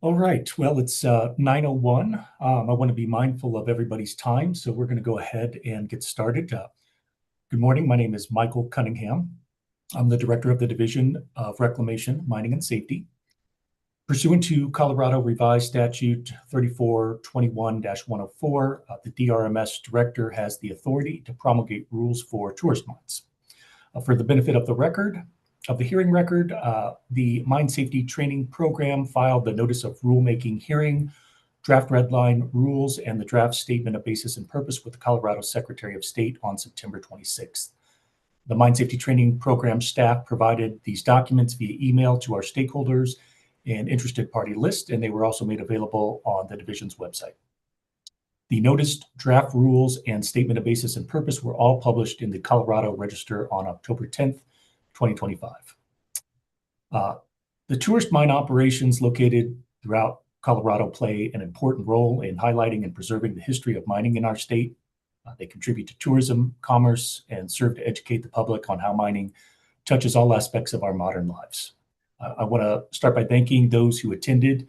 All right, well, it's 9:01. I want to be mindful of everybody's time, so we're going to go ahead and get started. Good morning. My name is Michael Cunningham. I'm the Director of the Division of Reclamation, Mining, and Safety. Pursuant to Colorado Revised Statute 3421-104, the DRMS Director has the authority to promulgate rules for tourist mines. For the benefit of the record, of the hearing record, the Mine Safety Training Program filed the Notice of Rulemaking hearing, draft redline rules, and the draft statement of basis and purpose with the Colorado Secretary of State on September 26th. The Mine Safety Training Program staff provided these documents via email to our stakeholders and interested party list, and they were also made available on the division's website. The noticed draft rules and statement of basis and purpose were all published in the Colorado Register on October 10th, 2025. The tourist mine operations located throughout Colorado play an important role in highlighting and preserving the history of mining in our state. They contribute to tourism, commerce, and serve to educate the public on how mining touches all aspects of our modern lives. I want to start by thanking those who attended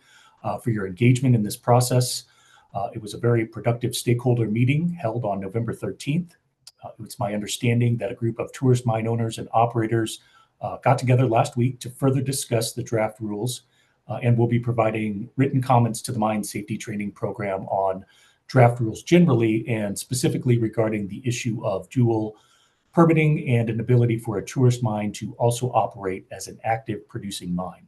for your engagement in this process. It was a very productive stakeholder meeting held on November 13th. It's my understanding that a group of tourist mine owners and operators got together last week to further discuss the draft rules and will be providing written comments to the Mine Safety Training Program on draft rules generally and specifically regarding the issue of dual permitting and an ability for a tourist mine to also operate as an active producing mine.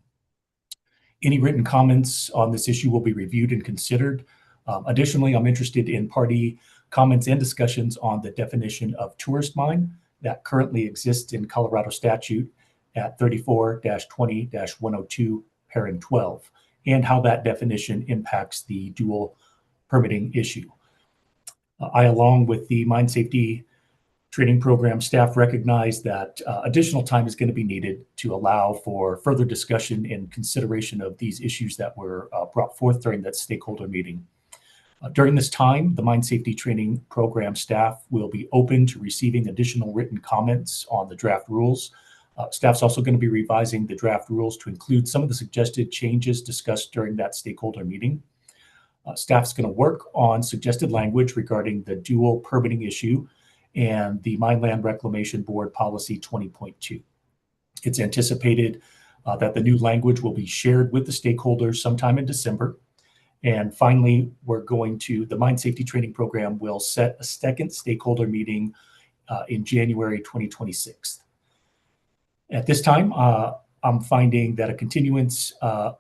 Any written comments on this issue will be reviewed and considered. Additionally, I'm interested in party comments and discussions on the definition of tourist mine that currently exists in Colorado statute at 34-20-102, parent 12, and how that definition impacts the dual permitting issue. I, along with the Mine Safety Training Program staff, recognize that additional time is going to be needed to allow for further discussion and consideration of these issues that were brought forth during that stakeholder meeting. During this time, the Mine Safety Training Program staff will be open to receiving additional written comments on the draft rules. Staff's also going to be revising the draft rules to include some of the suggested changes discussed during that stakeholder meeting. Staff's going to work on suggested language regarding the dual permitting issue and the Mine Land Reclamation Board Policy 20.2. It's anticipated that the new language will be shared with the stakeholders sometime in December. And finally, the Mine Safety Training Program will set a second stakeholder meeting in January 2026. At this time, I'm finding that a continuance of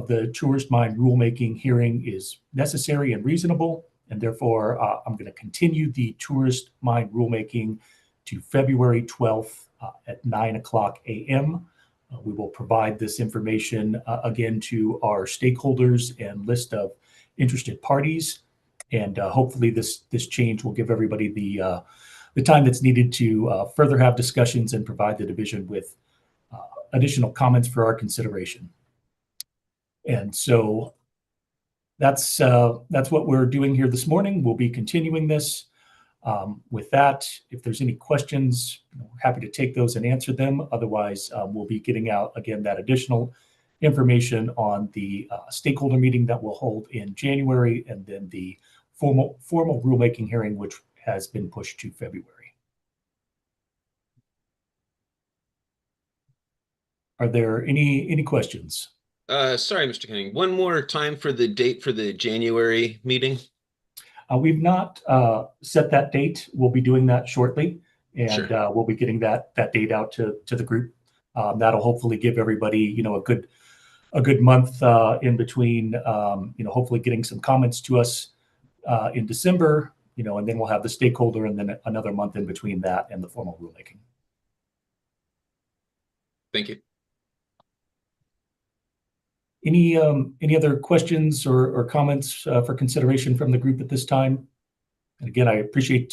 the tourist mine rulemaking hearing is necessary and reasonable, and therefore I'm going to continue the tourist mine rulemaking to February 12th at 9:00 a.m. We will provide this information again to our stakeholders and list of interested parties. And hopefully this change will give everybody the time that's needed to further have discussions and provide the division with additional comments for our consideration. And so that's what we're doing here this morning. We'll be continuing this. With that, if there's any questions, we're happy to take those and answer them. Otherwise, we'll be getting out, again, that additional information on the stakeholder meeting that we'll hold in January, and then the formal rulemaking hearing, which has been pushed to February. Are there any questions? Sorry, Mr. Kenning. One more time for the date for the January meeting. We've not set that date. We'll be doing that shortly, and Sure. we'll be getting that date out to the group. That'll hopefully give everybody, a good month in between. Hopefully getting some comments to us in December. And then we'll have the stakeholder, and then another month in between that and the formal rulemaking. Thank you. Any other questions or comments for consideration from the group at this time? And again, I appreciate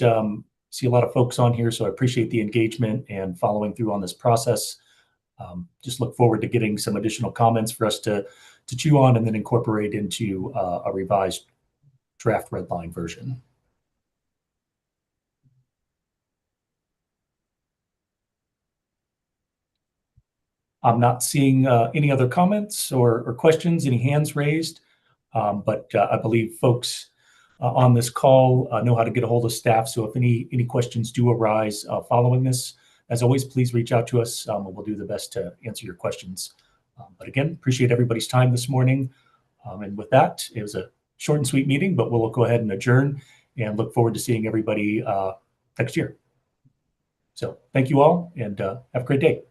see a lot of folks on here, so I appreciate the engagement and following through on this process. Just look forward to getting some additional comments for us to chew on and then incorporate into a revised draft redline version. I'm not seeing any other comments or questions, any hands raised, but I believe folks on this call know how to get a hold of staff. So if any questions do arise following this, as always, please reach out to us and we'll do the best to answer your questions. But again, appreciate everybody's time this morning. And with that, it was a short and sweet meeting, but we'll go ahead and adjourn and look forward to seeing everybody next year. So thank you all and have a great day.